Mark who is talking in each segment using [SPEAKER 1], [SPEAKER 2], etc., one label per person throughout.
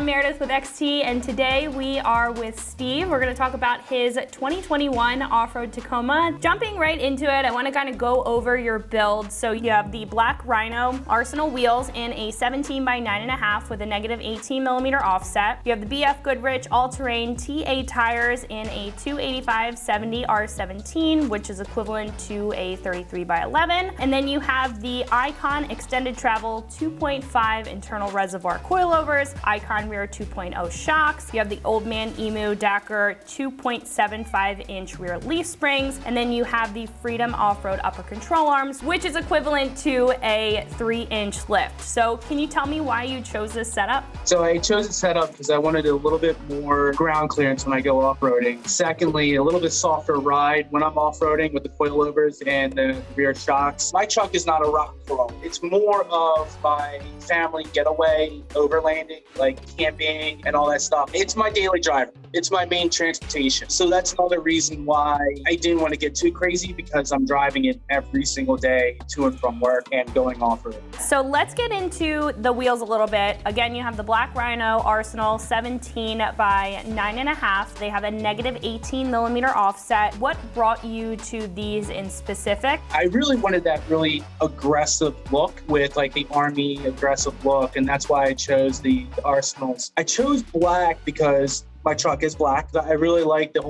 [SPEAKER 1] I'm Merideth with XT, and today we are with Steve. We're going to talk about his 2021 off-road Tacoma. Jumping right into it, I want to kind of go over your build. So you have the Black Rhino Arsenal wheels in a 17 by 9.5 with a negative 18 millimeter offset. You have the BF Goodrich all-terrain TA tires in a 285/70 R17, which is equivalent to a 33 by 11. And then you have the Icon extended travel 2.5 internal reservoir coilovers, Icon rear 2.0 shocks. You have the old Man Emu 2.75 inch rear leaf springs, and then you have the Freedom off-road upper control arms, which is equivalent to a 3-inch lift. So can you tell me why you chose this setup?
[SPEAKER 2] So I chose this setup because I wanted a little bit more ground clearance when I go off-roading. Secondly, a little bit softer ride when I'm off-roading with the coilovers and the rear shocks. My truck is not a rock crawl. It's more of my family getaway, overlanding, like camping and all that stuff. It's my daily driver. It's my main transportation. So that's another reason why I didn't want to get too crazy, because I'm driving it every single day to and from work and going off-road.
[SPEAKER 1] So let's get into the wheels a little bit. Again, you have the Black Rhino Arsenal 17 by 9.5. They have a negative 18 millimeter offset. What brought you to these in specific?
[SPEAKER 2] I really wanted that really aggressive look with like the Army aggressive look, and that's why I chose the Arsenals. I chose black because my truck is black. I really like the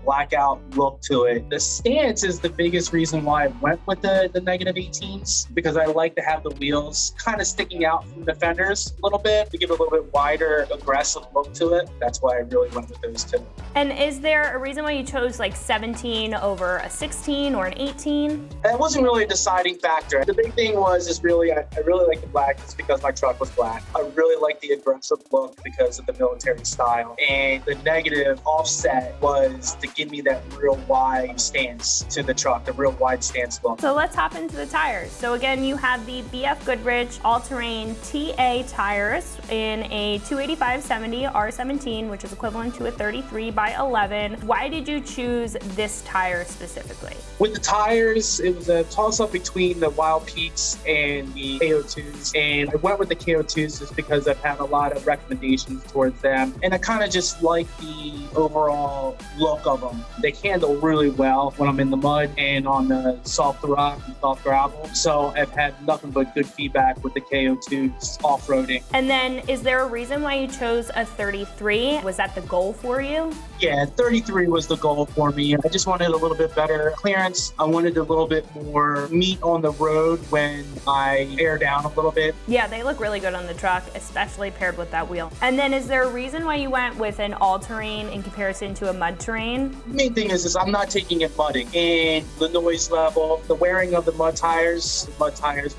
[SPEAKER 2] blackout look to it. The stance is the biggest reason why I went with the negative 18s, because I like to have the wheels kind of sticking out from the fenders a little bit to give it a little bit wider, aggressive look to it. That's why I really went with those two.
[SPEAKER 1] And is there a reason why you chose like 17 over a 16 or an 18?
[SPEAKER 2] That wasn't really a deciding factor. The big thing I really like the black just because my truck was black. I really like the aggressive look because of the military style. And the negative offset was to give me that real wide stance to the truck, the real wide stance look.
[SPEAKER 1] So let's hop into the tires. So again, you have the BF Goodrich all-terrain TA tires in a 285/70 R17, which is equivalent to a 33 by 11. Why did you choose this tire specifically?
[SPEAKER 2] With the tires, it was a toss-up between the Wild Peaks and the KO2s. And I went with the KO2s just because I've had a lot of recommendations towards them. And I kind of just like the overall look of them. They handle really well when I'm in the mud and on the soft rock and soft gravel. So I've had nothing but good feedback with the KO2s off-roading.
[SPEAKER 1] And then is there a reason why you chose a 33? Was that the goal for you?
[SPEAKER 2] Yeah, 33 was the goal for me. I just wanted a little bit better clearance. I wanted a little bit more meat on the road when I air down a little bit.
[SPEAKER 1] Yeah, they look really good on the truck, especially paired with that wheel. And then is there a reason why you went with an all-terrain in comparison to a mud terrain?
[SPEAKER 2] The main thing is I'm not taking it mudding. And the noise level, the wearing of the mud tires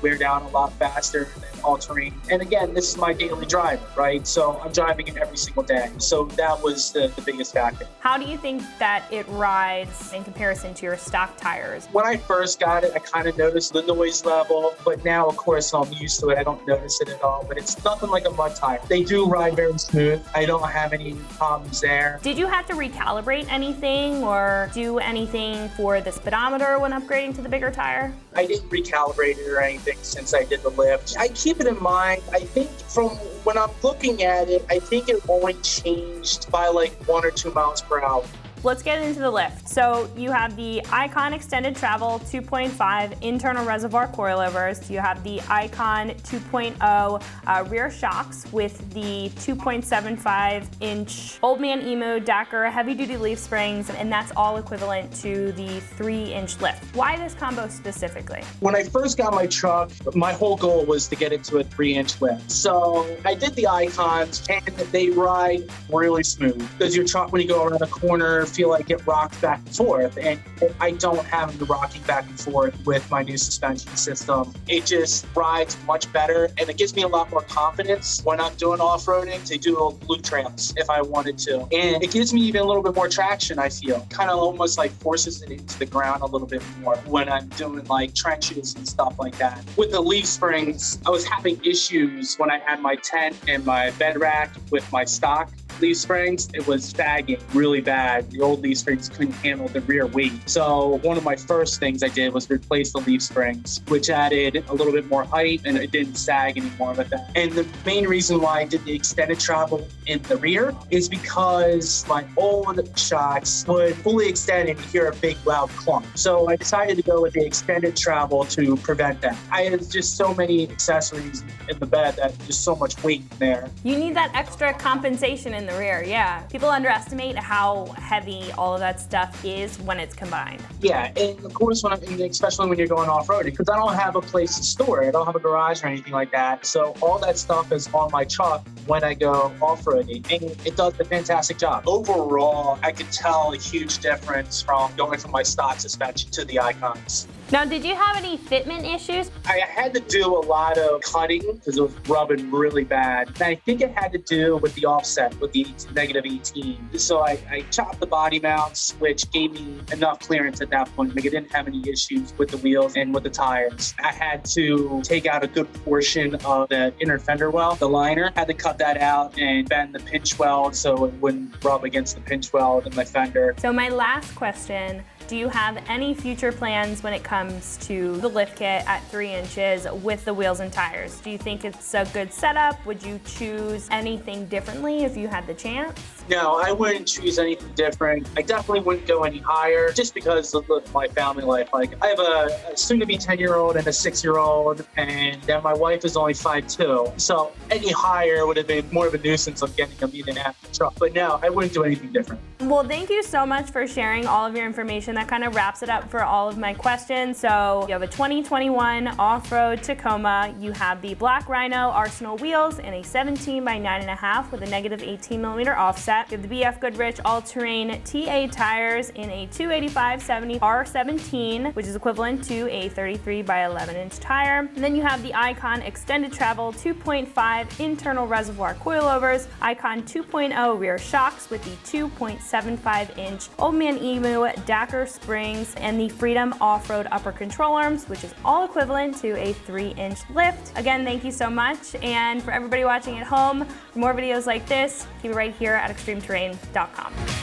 [SPEAKER 2] wear down a lot faster than all-terrain. And again, this is my daily driver, right? So I'm driving it every single day. So that was the biggest factor.
[SPEAKER 1] How do you think that it rides in comparison to your stock tires?
[SPEAKER 2] When I first got it, I kind of noticed the noise level, but now, of course, I'm used to it. I don't notice it at all, but it's nothing like a mud tire. They do ride very smooth. I don't have any problems there.
[SPEAKER 1] Did you have to recalibrate anything or do anything for the speedometer when upgrading to the bigger tire?
[SPEAKER 2] I didn't recalibrate it or anything since I did the lift. I keep it in mind. I think from when I'm looking at it, I think it only changed by like 1 or 2 miles per hour.
[SPEAKER 1] Let's get into the lift. So you have the Icon extended travel 2.5 internal reservoir coilovers. You have the Icon 2.0 rear shocks with the 2.75 inch Old Man Emu Dakar heavy duty leaf springs, and that's all equivalent to the 3-inch lift. Why this combo specifically?
[SPEAKER 2] When I first got my truck, my whole goal was to get it to a 3-inch lift. So I did the Icons and they ride really smooth. Because your truck, when you go around a corner, feel like it rocks back and forth, and I don't have the rocking back and forth with my new suspension system. It just rides much better, and it gives me a lot more confidence when I'm doing off-roading to do loop trails if I wanted to. And it gives me even a little bit more traction, I feel. Kind of almost like forces it into the ground a little bit more when I'm doing like trenches and stuff like that. With the leaf springs, I was having issues when I had my tent and my bed rack with my stock. leaf springs, it was sagging really bad. The old leaf springs couldn't handle the rear weight. So one of my first things I did was replace the leaf springs, which added a little bit more height and it didn't sag anymore with that. And the main reason why I did the extended travel in the rear is because my old shocks would fully extend and you hear a big loud clunk. So I decided to go with the extended travel to prevent that. I had just so many accessories in the bed that just so much weight in there.
[SPEAKER 1] You need that extra compensation in the rear, yeah. People underestimate how heavy all of that stuff is when it's combined.
[SPEAKER 2] Yeah, and of course, especially when you're going off-roading, because I don't have a place to store it. I don't have a garage or anything like that. So all that stuff is on my truck when I go off-roading, and it does a fantastic job. Overall, I could tell a huge difference from going from my stock suspension to the Icons.
[SPEAKER 1] Now, did you have any fitment issues?
[SPEAKER 2] I had to do a lot of cutting because it was rubbing really bad. And I think it had to do with the offset, with the -18. So I chopped the body mounts, which gave me enough clearance at that point. Like I didn't have any issues with the wheels and with the tires. I had to take out a good portion of the inner fender well, the liner. I had to cut that out and bend the pinch weld so it wouldn't rub against the pinch weld in my fender.
[SPEAKER 1] So my last question, do you have any future plans when it comes to the lift kit at 3 inches with the wheels and tires? Do you think it's a good setup? Would you choose anything differently if you had the chance?
[SPEAKER 2] No, I wouldn't choose anything different. I definitely wouldn't go any higher just because of my family life. Like I have a soon-to-be 10-year-old and a 6-year-old, and then my wife is only 5'2". So any higher would have been more of a nuisance of getting them in and out of the truck. But no, I wouldn't do anything different.
[SPEAKER 1] Well, thank you so much for sharing all of your information. That kind of wraps it up for all of my questions. So you have a 2021 off-road Tacoma. You have the Black Rhino Arsenal wheels in a 17 by 9.5 with a -18mm offset. You have the BF Goodrich all-terrain TA tires in a 285/70 R17, which is equivalent to a 33 by 11-inch tire. And then you have the Icon extended travel 2.5 internal reservoir coilovers, Icon 2.0 rear shocks with the 2.75-inch Old Man Emu Springs, and the Freedom off-road upper control arms, which is all equivalent to a 3-inch lift. Again, thank you so much. And for everybody watching at home, for more videos like this, keep it right here at ExtremeTerrain.com.